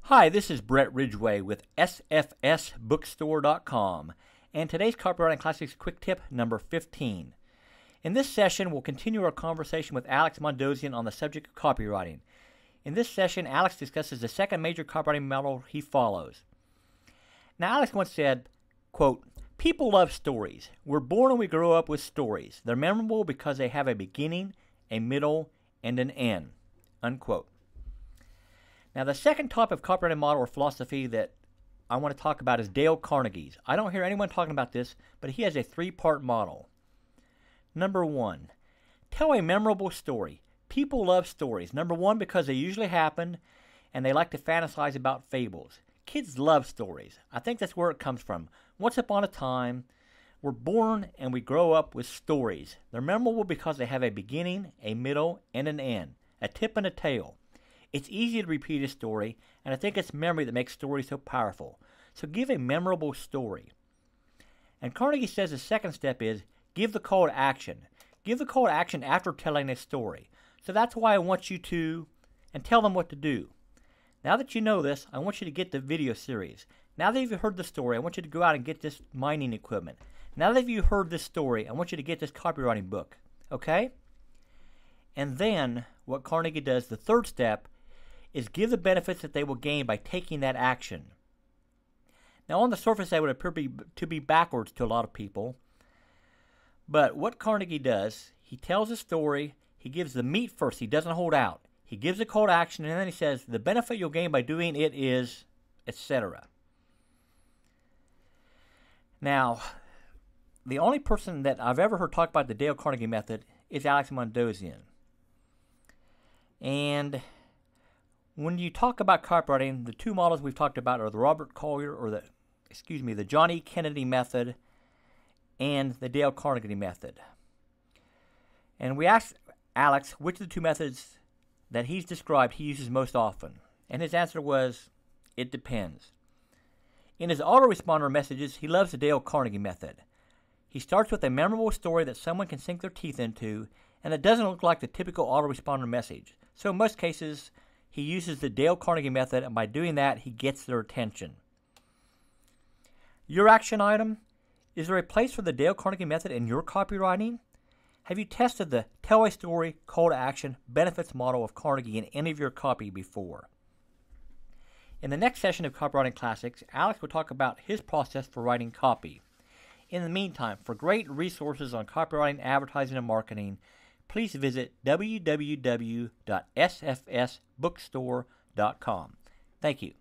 Hi, this is Brett Ridgway with sfsbookstore.com, and today's Copywriting Classics Quick Tip number 15. In this session, we'll continue our conversation with Alex Mondosian on the subject of copywriting. In this session, Alex discusses the second major copywriting model he follows. Now, Alex once said, quote, "People love stories. We're born and we grow up with stories. They're memorable because they have a beginning, a middle, and an end," unquote. Now, the second type of copywriting model or philosophy that I want to talk about is Dale Carnegie's. I don't hear anyone talking about this, but he has a three-part model. Number one, tell a memorable story. People love stories. Number one, because they usually happen, and they like to fantasize about fables. Kids love stories. I think that's where it comes from. Once upon a time, we're born and we grow up with stories. They're memorable because they have a beginning, a middle, and an end, a tip and a tail. It's easy to repeat a story, and I think it's memory that makes stories so powerful. So give a memorable story. And Carnegie says the second step is give the call to action. Give the call to action after telling a story. So that's why I want you to, and tell them what to do. Now that you know this, I want you to get the video series. Now that you've heard the story, I want you to go out and get this mining equipment. Now that you've heard this story, I want you to get this copywriting book. Okay? And then what Carnegie does, the third step, is give the benefits that they will gain by taking that action. Now, on the surface, that would appear to be backwards to a lot of people. But what Carnegie does, he tells a story, he gives the meat first, he doesn't hold out. He gives a call to action, and then he says, the benefit you'll gain by doing it is, etc. Now, the only person that I've ever heard talk about the Dale Carnegie method is Alex Mondosian. And when you talk about copywriting, the two models we've talked about are the Robert Collier, or the John E. Kennedy method and the Dale Carnegie method. And we asked Alex which of the two methods that he's described he uses most often. And his answer was, it depends. In his autoresponder messages, he loves the Dale Carnegie method. He starts with a memorable story that someone can sink their teeth into, and it doesn't look like the typical autoresponder message. So in most cases, he uses the Dale Carnegie method, and by doing that, he gets their attention. Your action item: is there a place for the Dale Carnegie method in your copywriting? Have you tested the tell a story, call to action, benefits model of Carnegie in any of your copy before? In the next session of Copywriting Classics, Alex will talk about his process for writing copy. In the meantime, for great resources on copywriting, advertising, and marketing, please visit www.sfsbookstore.com. Thank you.